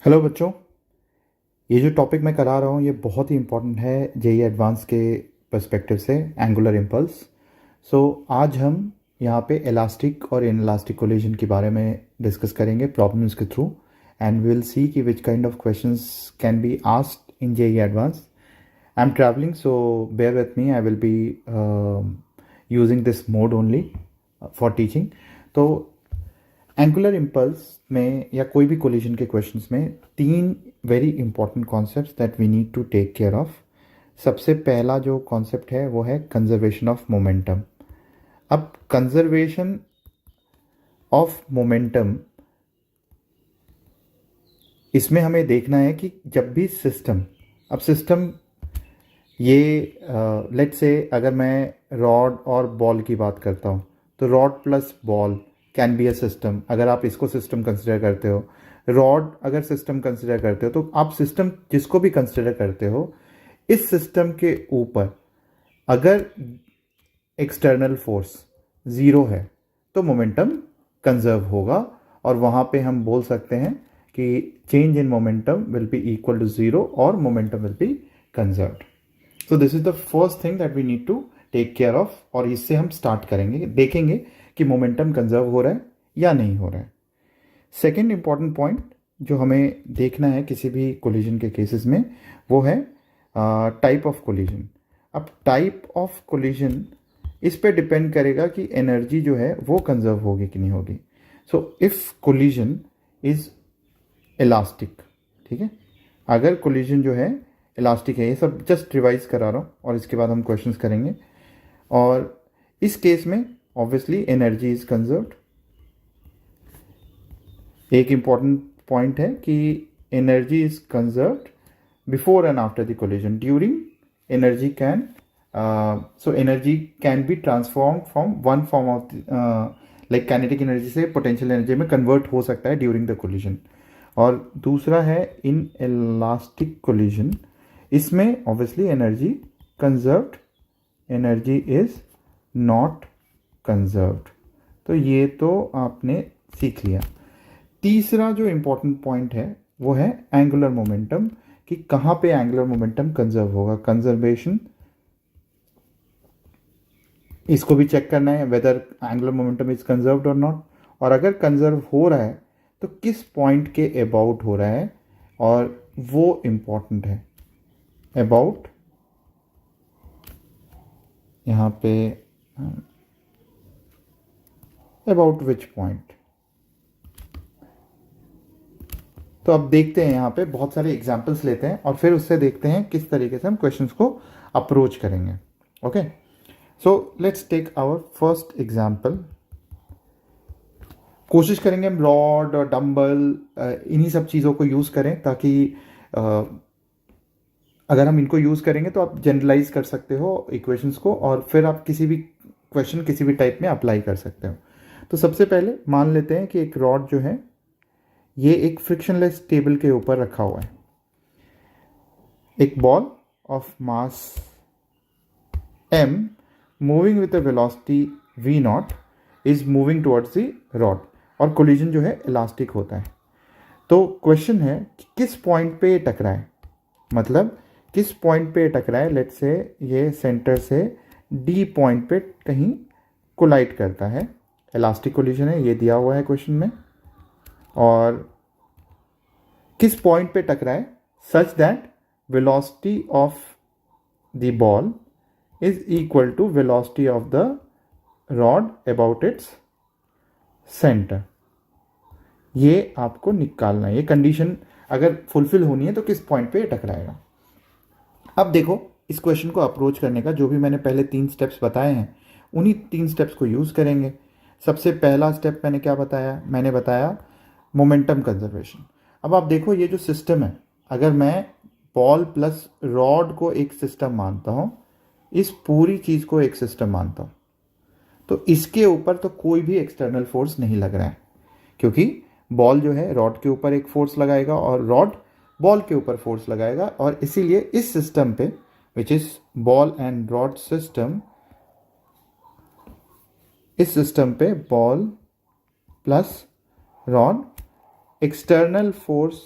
Hello बच्चों। ये जो टॉपिक मैं करा रहा हूँ ये बहुत ही इम्पोर्टेंट है जेई एडवांस के पर्सपेक्टिव से, एंगुलर इम्पल्स। आज हम यहाँ पे इलास्टिक और इनइलास्टिक कोलिजन के बारे में डिस्कस करेंगे प्रॉब्लम्स के थ्रू, एंड वी विल सी कि which kind of questions can be asked in JEE advance. I am travelling, so bear with me. I will be using this mode only for teaching. तो angular impulse में या कोई भी collision के questions में तीन very important concepts that we need to take care of. सबसे पहला जो कॉन्सेप्ट है वो है कंजर्वेशन ऑफ मोमेंटम. अब कंजर्वेशन ऑफ मोमेंटम, इसमें हमें देखना है कि जब भी सिस्टम, अब सिस्टम ये लेट्स से अगर मैं रॉड और बॉल की बात करता हूँ तो rod plus ball can be a system. अगर आप इसको सिस्टम कंसिडर करते हो, रॉड अगर सिस्टम कंसिडर करते हो, तो आप सिस्टम जिसको भी कंसिडर करते हो, इस सिस्टम के ऊपर अगर एक्सटर्नल फोर्स ज़ीरो है तो मोमेंटम कंजर्व होगा, और वहाँ पे हम बोल सकते हैं कि change in momentum will be equal to zero और momentum will be conserved. So this is the first thing that we need to take care of, और इससे हम स्टार्ट करेंगे, देखेंगे कि मोमेंटम कंजर्व हो रहा है या नहीं हो रहा है. सेकेंड इंपॉर्टेंट पॉइंट जो हमें देखना है किसी भी कोलिजन के केसेस में, वो है टाइप ऑफ कोलिजन. अब टाइप ऑफ कोलिजन इस पे डिपेंड करेगा कि एनर्जी जो है वो कंजर्व होगी कि नहीं होगी. So if collision is elastic, ठीक है, अगर कोलिजन जो है इलास्टिक है, ये सब जस्ट रिवाइज करा रहा हूँ और इसके बाद हम क्वेश्चंस करेंगे. और इस केस में ऑब्वियसली एनर्जी इज कंजर्व्ड. एक इंपॉर्टेंट पॉइंट है कि energy is conserved before and after the collision. During energy can energy can be transform from one form of like kinetic energy से पोटेंशियल एनर्जी में convert हो सकता है during the collision. और दूसरा है इन इलास्टिक कोलिजन, इसमें obviously energy conserved, energy is not conserved. तो ये तो आपने सीख लिया. तीसरा जो इंपॉर्टेंट पॉइंट है वो है एंगुलर मोमेंटम, कि कहाँ पे एंगुलर मोमेंटम कंजर्व होगा. कंजर्वेशन, इसको भी चेक करना है whether angular momentum is conserved और नॉट, और अगर कंजर्व हो रहा है तो किस पॉइंट के अबाउट हो रहा है, और वो इम्पॉर्टेंट है. अबाउट, यहाँ पे अबाउट विच पॉइंट. तो अब देखते हैं, यहाँ पे बहुत सारे एग्जाम्पल्स लेते हैं और फिर उससे देखते हैं किस तरीके से हम क्वेश्चंस को अप्रोच करेंगे. Okay, so let's take our first example. कोशिश करेंगे हम रॉड और डंबल इन्हीं सब चीज़ों को यूज़ करें, ताकि अगर हम इनको यूज़ करेंगे तो आप जनरलाइज कर सकते हो इक्वेशंस को, और फिर आप किसी भी क्वेश्चन किसी भी टाइप में अप्लाई कर सकते हो. तो सबसे पहले मान लेते हैं कि एक रॉड जो है ये एक फ्रिक्शनलेस टेबल के ऊपर रखा हुआ है. एक ball of mass m moving with a velocity v not is moving towards the rod, और कोलिजन जो है इलास्टिक होता है. तो क्वेश्चन है कि किस पॉइंट पे ये टकराए, मतलब किस पॉइंट पे टकराए. लेट्स से ये सेंटर से डी पॉइंट पे कहीं कोलाइड करता है. इलास्टिक कोलिजन है, ये दिया हुआ है क्वेश्चन में. और किस पॉइंट पे टकराए such that velocity of the ball is equal to velocity of the rod about its centre. ये आपको निकालना है. ये कंडीशन अगर फुलफिल होनी है तो किस पॉइंट पे टकराएगा. अब देखो, इस क्वेश्चन को अप्रोच करने का जो भी मैंने पहले 3 स्टेप्स बताए हैं, उन्हीं 3 स्टेप्स को यूज़ करेंगे. सबसे पहला स्टेप मैंने क्या बताया, मैंने बताया मोमेंटम कंजर्वेशन. अब आप देखो, ये जो सिस्टम है, अगर मैं बॉल प्लस रॉड को एक सिस्टम मानता हूँ, इस पूरी चीज़ को एक सिस्टम मानता हूँ, तो इसके ऊपर तो कोई भी एक्सटर्नल फोर्स नहीं लग रहा है, क्योंकि बॉल जो है रॉड के ऊपर एक फोर्स लगाएगा और रॉड बॉल के ऊपर फोर्स लगाएगा. और इसीलिए इस सिस्टम पे, which is ball and rod system, इस सिस्टम पे ball plus rod, external force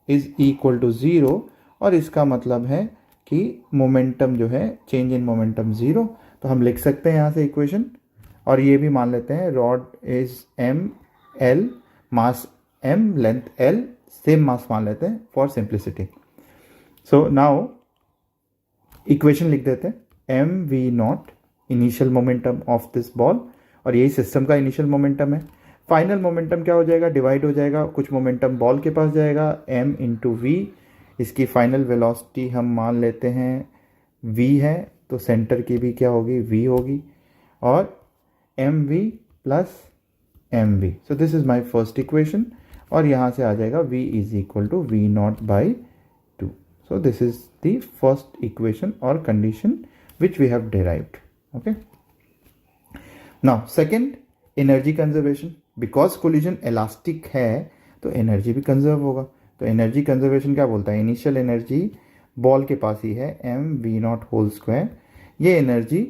is equal to 0 और इसका मतलब है कि मोमेंटम जो है चेंज इन मोमेंटम 0। तो हम लिख सकते हैं यहाँ से इक्वेशन, और ये भी मान लेते हैं rod is m l, mass m, length l, same mass मान लेते हैं for simplicity. So now equation लिख देते हैं, m we naught initial momentum of this ball, और यही सिस्टम का इनिशियल मोमेंटम है। फाइनल मोमेंटम क्या हो जाएगा, डिवाइड हो जाएगा, कुछ मोमेंटम बॉल के पास जाएगा, m इंटू वी। इसकी फाइनल वेलोसिटी हम मान लेते हैं v है, तो सेंटर की भी क्या होगी, v होगी, और m v plus m v. So this is my first equation, और यहाँ से आ जाएगा v is equal to v not by 2। So this is the first equation or condition which we have derived. Okay. Now second, energy conservation. Because collision elastic है तो energy भी conserve होगा। तो energy conservation क्या बोलता है, initial energy ball के पास ही है m we naught whole square. ये एनर्जी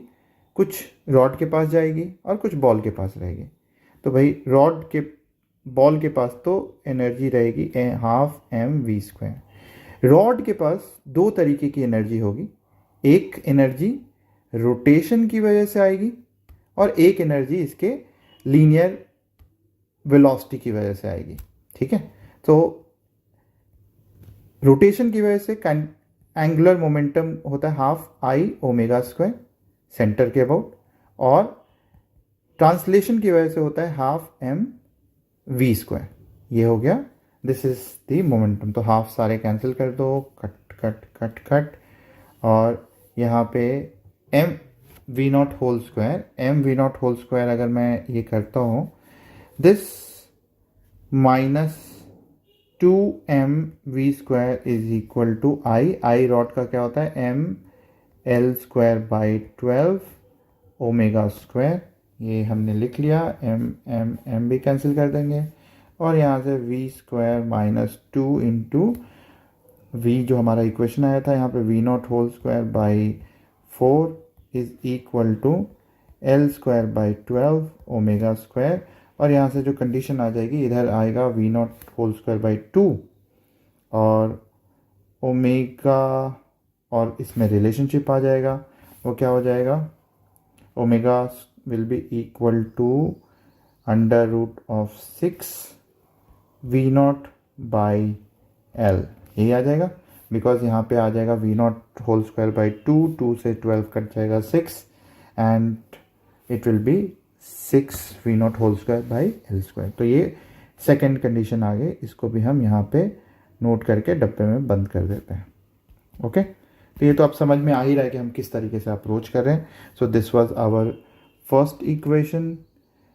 कुछ रॉड के पास जाएगी और कुछ बॉल के पास रहेगी। तो भाई रॉड के बॉल के पास तो एनर्जी रहेगी half m we square. Rod के पास दो तरीके की एनर्जी होगी, एक एनर्जी रोटेशन की वजह से आएगी और एक एनर्जी इसके लीनियर वेलोसिटी की वजह से आएगी। ठीक है, तो रोटेशन की वजह से एंगुलर मोमेंटम होता है half I omega square centre के अबाउट, और ट्रांसलेशन की वजह से होता है हाफ एम वी स्क्वायर। ये हो गया, दिस इज द मोमेंटम। तो हाफ सारे कैंसिल कर दो, कट कट कट कट, और यहाँ पे m we naught whole square, m we naught whole square अगर मैं ये करता हूँ, this minus 2m v square is equal to I rod का क्या होता है, m L square by 12 omega square. ये हमने लिख लिया, एम एम एम भी कैंसिल कर देंगे, और यहाँ से v square minus 2 into v जो हमारा इक्वेशन आया था यहाँ पे v naught whole square by 4 is equal to l square by 12 omega square. और यहाँ से जो कंडीशन आ जाएगी, इधर आएगा v naught whole square by 2 और ओमेगा, और इसमें रिलेशनशिप आ जाएगा, वो क्या हो जाएगा, omega will be equal to under root of 6 we not by l, यही आ जाएगा। बिकॉज यहाँ पे आ जाएगा v naught whole square by 2 से 12 कट जाएगा 6, and it will be 6 we naught whole square by l square. तो ये सेकेंड कंडीशन आ गई, इसको भी हम यहाँ पे नोट करके डब्बे में बंद कर देते हैं। ओके, तो ये तो आप समझ में आ ही रहा है कि हम किस तरीके से अप्रोच कर रहे हैं। So this was our first equation,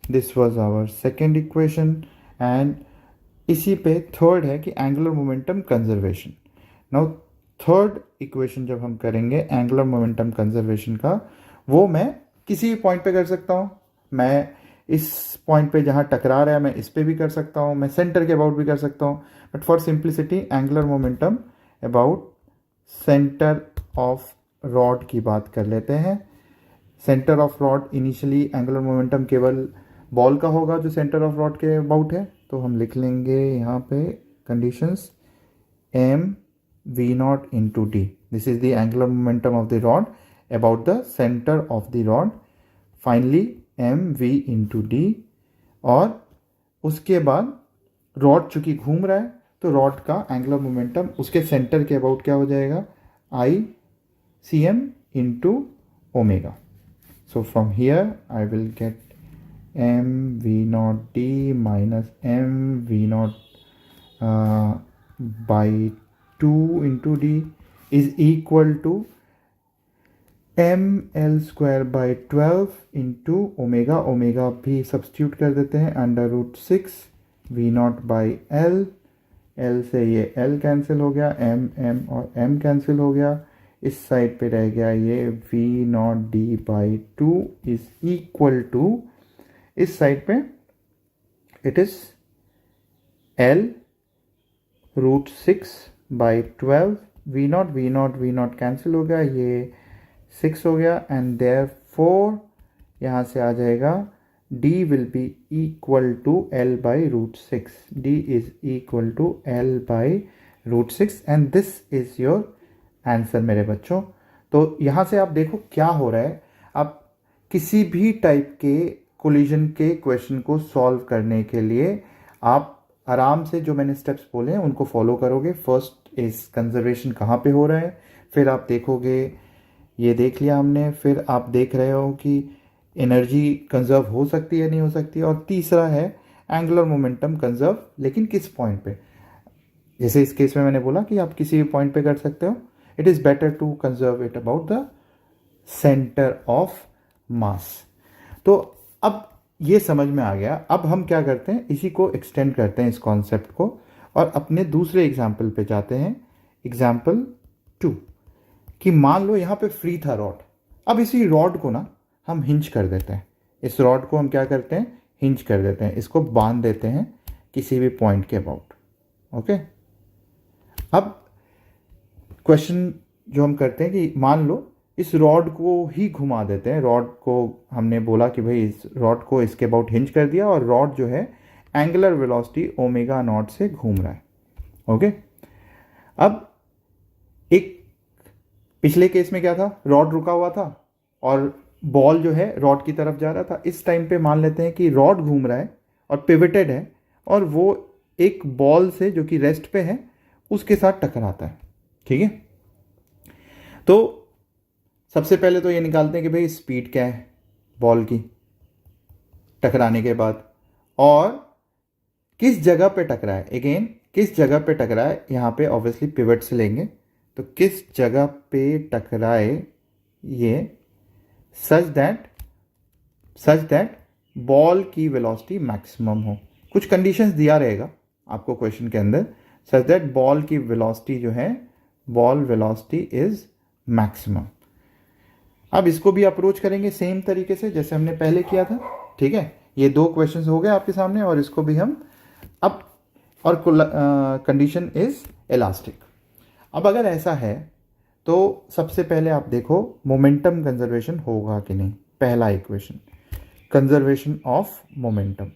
this was our second equation, and इसी पे थर्ड है कि angular momentum conservation. Now third equation जब हम करेंगे एंगुलर मोमेंटम कंजर्वेशन का, वो मैं किसी भी पॉइंट पे कर सकता हूँ। मैं इस पॉइंट पे जहाँ टकरा रहा है मैं इस पे भी कर सकता हूँ, मैं सेंटर के अबाउट भी कर सकता हूँ, but for simplicity angular momentum about centre of rod की बात कर लेते हैं। Centre of rod initially angular momentum केवल बॉल का होगा जो सेंटर ऑफ रॉड के अबाउट है, तो हम लिख लेंगे यहाँ पे conditions, m we naught into d, this is the angular momentum of the rod about the centre of the rod, finally m v into d, और उसके बाद रॉड चूंकि घूम रहा है तो रॉड का एंगुलर मोमेंटम उसके सेंटर के अबाउट क्या हो जाएगा, I C M into omega. So from here I will get M we not D minus M we not by 2 into D is equal to M L square by 12 into omega, omega भी substitute कर देते हैं, under root 6 we not by L, L से ये L cancel हो गया, M M और M cancel हो गया, इस साइड पे रह गया ये v not d by 2 is equal to, इस साइड पे it is l root 6 by 12, v naught cancel हो गया, ये 6 हो गया, एंड देयरफॉर यहाँ से आ जाएगा d will be equal to L by root 6, d is equal to L by √6 and this is your answer मेरे बच्चों। तो यहाँ से आप देखो क्या हो रहा है। आप किसी भी टाइप के कोलिजन के क्वेश्चन को सॉल्व करने के लिए आप आराम से जो मैंने स्टेप्स बोले हैं उनको फॉलो करोगे। फर्स्ट इज कंजर्वेशन कहाँ पे हो रहा है, फिर आप देखोगे, ये देख लिया हमने, फिर आप देख रहे हो कि एनर्जी कंजर्व हो सकती है नहीं हो सकती, और तीसरा है एंगुलर मोमेंटम कंजर्व, लेकिन किस पॉइंट पे। जैसे इस केस में मैंने बोला कि आप किसी भी पॉइंट पे कर सकते हो। It is better to conserve it about the centre of mass. तो अब ये समझ में आ गया। अब हम क्या करते हैं, इसी को एक्सटेंड करते हैं इस कॉन्सेप्ट को, और अपने दूसरे एग्जाम्पल पे जाते हैं। एग्जाम्पल 2 कि मान लो यहाँ पे फ्री था रॉड। अब इसी रॉड को ना हम हिंज कर देते हैं। इस रॉड को हम क्या करते हैं, हिंज कर देते हैं, इसको बांध देते हैं किसी भी पॉइंट के अबाउट। ओके, अब क्वेश्चन जो हम करते हैं कि मान लो इस रॉड को ही घुमा देते हैं। रॉड को हमने बोला कि भाई इस रॉड को इसके अबाउट हिंज कर दिया, और रॉड जो है एंगुलर वेलोसिटी ओमेगा नॉट से घूम रहा है। ओके, अब एक पिछले केस में क्या था, रॉड रुका हुआ था और बॉल जो है रॉड की तरफ जा रहा था। इस टाइम पे मान लेते हैं कि रॉड घूम रहा है और पिवटेड है, और वो एक बॉल से जो कि रेस्ट पे है उसके साथ टकराता है। ठीक है, तो सबसे पहले तो ये निकालते हैं कि भाई स्पीड क्या है बॉल की टकराने के बाद, और किस जगह पे टकरा है। अगेन किस जगह पे टकरा है, यहाँ पे ऑब्वियसली पिवट से लेंगे, तो किस जगह पे टकराए ये, सच दैट बॉल की वेलोसिटी मैक्सिमम हो। कुछ कंडीशंस दिया रहेगा आपको क्वेश्चन के अंदर, सच दैट बॉल की वेलोसिटी जो है, बॉल वेलोसिटी इज मैक्सिमम। अब इसको भी अप्रोच करेंगे सेम तरीके से जैसे हमने पहले किया था। ठीक है, ये 2 क्वेश्चंस हो गए आपके सामने, और इसको भी हम अब, और कंडीशन इज इलास्टिक। अब अगर ऐसा है तो सबसे पहले आप देखो मोमेंटम कंजर्वेशन होगा कि नहीं। पहला equation, conservation of momentum.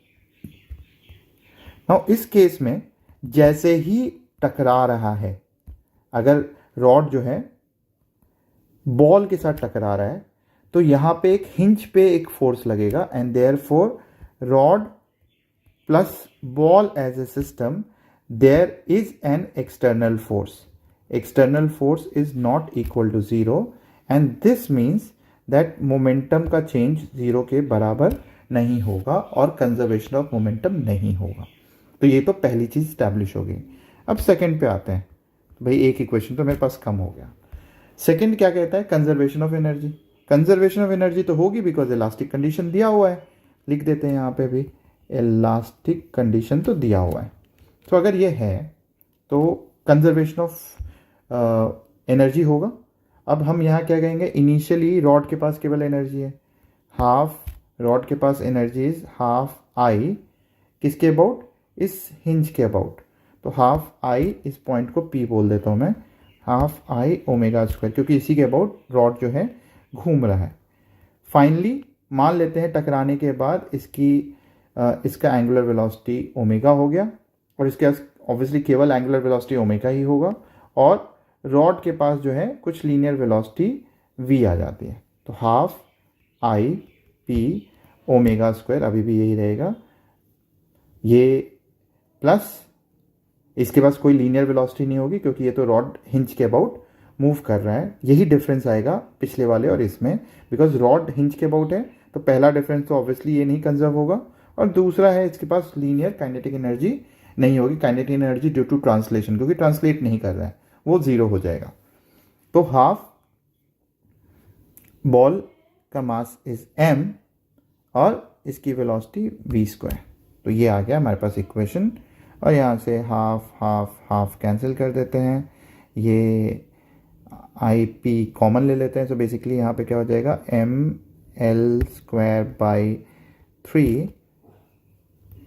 Now इस केस में जैसे ही टकरा रहा है, अगर रॉड जो है बॉल के साथ टकरा रहा है, तो यहां पे एक हिंज पे एक फोर्स लगेगा, and therefore rod plus ball as a system there is an external force. External force is not equal to 0, and this means that momentum का चेंज 0 के बराबर नहीं होगा और कंजर्वेशन ऑफ मोमेंटम नहीं होगा। तो ये तो पहली चीज स्टैब्लिश हो गई। अब सेकंड पे आते हैं। भाई एक इक्वेशन तो मेरे पास कम हो गया। सेकंड क्या कहता है, conservation of energy. Conservation of energy तो होगी बिकॉज इलास्टिक कंडीशन दिया हुआ है। लिख देते हैं यहाँ पे भी, इलास्टिक कंडीशन तो दिया हुआ है। तो अगर ये है तो कंजर्वेशन ऑफ एनर्जी होगा। अब हम यहाँ क्या कहेंगे, इनिशियली रॉड के पास केवल एनर्जी है हाफ, रॉड के पास एनर्जी इज हाफ आई, किसके अबाउट, इस हिंज के अबाउट। तो हाफ आई, इस पॉइंट को पी बोल देता हूँ मैं, हाफ आई ओमेगा स्क्वायर, क्योंकि इसी के अबाउट रॉड जो है घूम रहा है। फाइनली मान लेते हैं टकराने के बाद इसका एंगुलर वेलोसिटी ओमेगा हो गया, और इसके ऑब्वियसली केवल एंगुलर वेलोसिटी ओमेगा ही होगा, और रॉड के पास जो है कुछ लीनियर वेलोसिटी वी आ जाती है। तो half I P omega square अभी भी यही रहेगा, ये प्लस इसके पास कोई लीनियर वेलोसिटी नहीं होगी क्योंकि ये तो रॉड हिंज के अबाउट मूव कर रहा है। यही डिफरेंस आएगा पिछले वाले और इसमें, बिकॉज रॉड हिंज के अबाउट है तो पहला डिफरेंस तो ऑब्वियसली ये नहीं कंजर्व होगा, और दूसरा है इसके पास लीनियर काइनेटिक एनर्जी नहीं होगी, kinetic energy due to translation, क्योंकि ट्रांसलेट नहीं कर रहा है, वो 0 हो जाएगा। तो हाफ बॉल का मास इज m और इसकी वेलोसिटी v स्क्वायर। तो ये आ गया हमारे पास इक्वेशन, और यहाँ से हाफ हाफ हाफ कैंसिल कर देते हैं, ये आई पी कॉमन ले लेते हैं। सो बेसिकली यहाँ पे क्या हो जाएगा, ml square by 3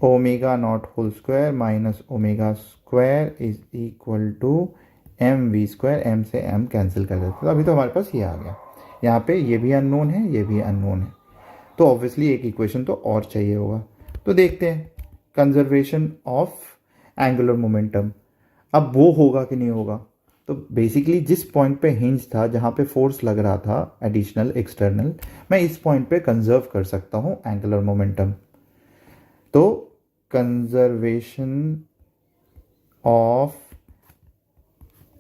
omega not whole square minus omega square is equal to M we square. M से एम कैंसिल कर देते हैं, तो अभी तो हमारे पास ये आ गया। यहाँ पे ये भी अननोन है, ये भी अननोन है, तो ऑब्वियसली एक इक्वेशन तो और चाहिए होगा। तो देखते हैं कंजर्वेशन ऑफ एंगुलर मोमेंटम। अब वो होगा कि नहीं होगा, तो बेसिकली जिस पॉइंट पे हिंज था, जहाँ पे फोर्स लग रहा था एडिशनल एक्सटर्नल, मैं इस पॉइंट पे कंजर्व कर सकता हूँ एंगुलर मोमेंटम। तो कंजर्वेशन ऑफ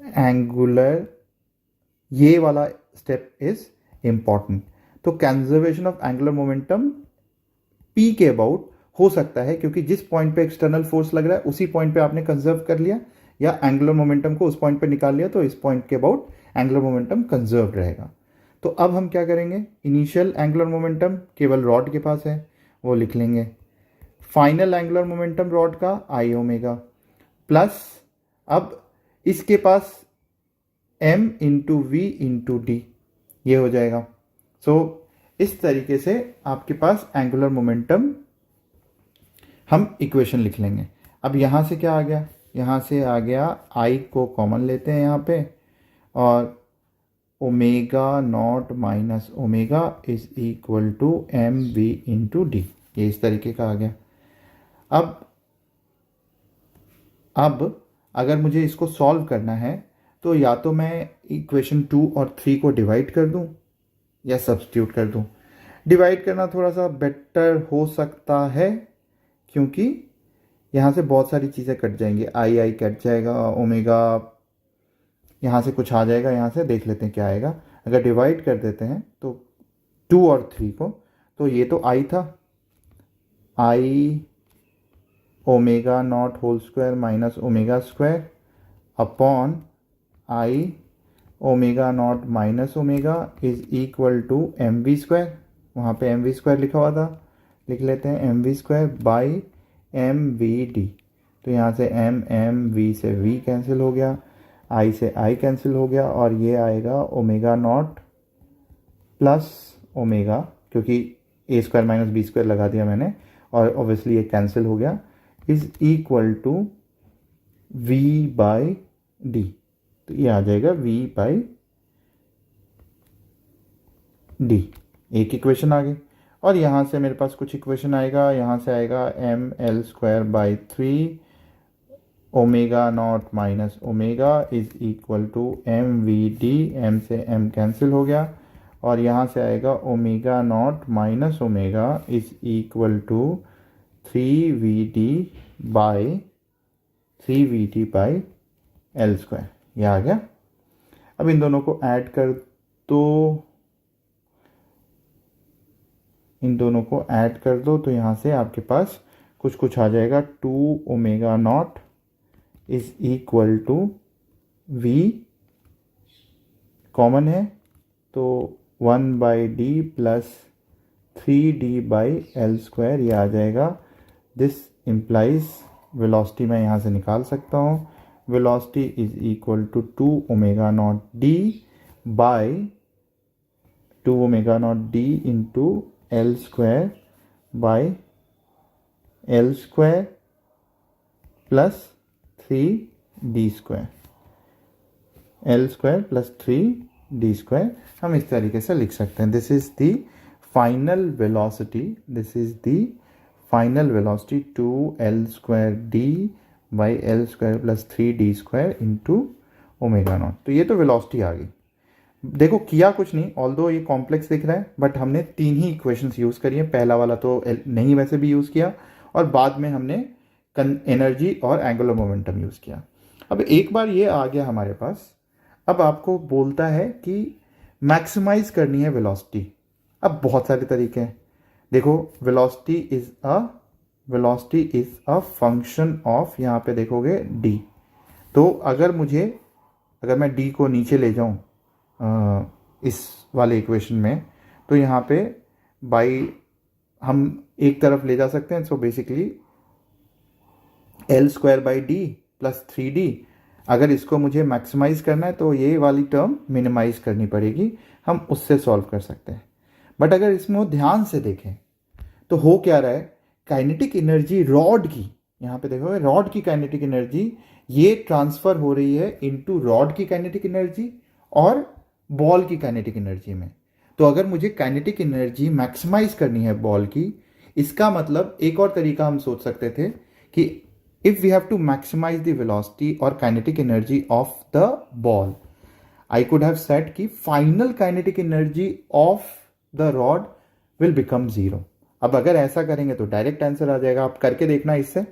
एंगुलर, ये वाला स्टेप इज इंपॉर्टेंट। तो conservation of angular momentum P के अबाउट हो सकता है, क्योंकि जिस पॉइंट पे एक्सटर्नल फोर्स लग रहा है उसी पॉइंट पे आपने कंजर्व कर लिया, या एंगुलर मोमेंटम को उस पॉइंट पे निकाल लिया, तो इस पॉइंट के अबाउट एंगुलर मोमेंटम कंजर्व रहेगा। तो अब हम क्या करेंगे, इनिशियल एंगुलर मोमेंटम केवल रॉड के पास है, वो लिख लेंगे। फाइनल एंगुलर मोमेंटम रॉड का आई ओमेगा प्लस, अब इसके पास m into v into d, ये हो जाएगा। सो इस तरीके से आपके पास एंगुलर मोमेंटम, हम इक्वेशन लिख लेंगे। अब यहाँ से क्या आ गया, यहाँ से आ गया i को कॉमन लेते हैं यहाँ पे, और omega not minus omega is equal to M v into d, ये इस तरीके का आ गया। अब अगर मुझे इसको सॉल्व करना है, तो या तो मैं इक्वेशन 2 और 3 को डिवाइड कर दूं या सब्स्टिट्यूट कर दूं। डिवाइड करना थोड़ा सा बेटर हो सकता है, क्योंकि यहाँ से बहुत सारी चीज़ें कट जाएंगी, आई कट जाएगा, ओमेगा यहाँ से कुछ आ जाएगा, यहाँ से देख लेते हैं क्या आएगा। अगर डिवाइड कर देते हैं तो 2 और 3 को, तो ये तो आई था, I omega not whole square minus omega square upon I omega not minus omega is equal to M we square, वहाँ पे एम वी स्क्वायर लिखा हुआ था, लिख लेते हैं m we square by m v d. तो यहाँ से एम वी से वी कैंसिल हो गया, आई से आई कैंसिल हो गया, और ये आएगा ओमेगा नॉट प्लस ओमेगा, क्योंकि a square minus b square लगा दिया मैंने, और ऑब्वियसली ये कैंसिल हो गया, is equal to v by d. तो ये आ जाएगा v बाई डी, एक इक्वेशन आ गई। और यहाँ से मेरे पास कुछ इक्वेशन आएगा, यहाँ से आएगा m L square by 3 omega not minus omega is equal to M v d, m से एम कैंसिल हो गया, और यहाँ से आएगा omega not minus omega is equal to 3vd by 3vd by l square, ये आ गया। अब इन दोनों को ऐड कर दो, इन दोनों को ऐड कर दो, तो यहाँ से आपके पास कुछ कुछ आ जाएगा, 2 omega naught is equal to v, common है तो 1 by d plus 3d by l square, ये आ जाएगा। दिस इम्प्लाइज वेलोसिटी मैं यहाँ से निकाल सकता हूँ, velocity is equal to 2 omega naught d by 2 omega naught d into L square by L square plus 3d square, L square plus 3d square, हम इस तरीके से लिख सकते हैं। This is the final velocity, this is the final velocity 2L square d by l square plus 3d square into omega naught. तो ये तो वेलोसिटी आ गई। देखो किया कुछ नहीं, ऑल्दो ये कॉम्प्लेक्स दिख रहा है, बट हमने 3 ही इक्वेशंस यूज़ करी हैं। पहला वाला तो नहीं वैसे भी यूज़ किया, और बाद में हमने एनर्जी और एंगुलर मोमेंटम यूज़ किया। अब एक बार ये आ गया हमारे पास, अब आपको बोलता है कि मैक्सिमाइज करनी है वेलोसिटी। अब बहुत सारे तरीके हैं, देखो velocity is a function of, यहाँ पे देखोगे d। तो अगर मैं d को नीचे ले जाऊँ इस वाले इक्वेशन में, तो यहाँ पे बाई हम एक तरफ ले जा सकते हैं। So basically L square by d plus 3d, अगर इसको मुझे मैक्सिमाइज करना है तो ये वाली टर्म मिनिमाइज करनी पड़ेगी, हम उससे सॉल्व कर सकते हैं। बट अगर इसमें ध्यान से देखें तो हो क्या रहा है, काइनेटिक एनर्जी रॉड की, यहाँ पे देखोगे रॉड की काइनेटिक एनर्जी ये ट्रांसफर हो रही है इनटू रॉड की काइनेटिक एनर्जी और बॉल की काइनेटिक एनर्जी में। तो अगर मुझे काइनेटिक एनर्जी मैक्सिमाइज करनी है बॉल की, इसका मतलब एक और तरीका हम सोच सकते थे कि if we have to maximize the velocity or kinetic energy of the ball, I could have said कि final kinetic energy of the rod will become 0. अब अगर ऐसा करेंगे तो डायरेक्ट आंसर आ जाएगा. आप करके देखना इससे.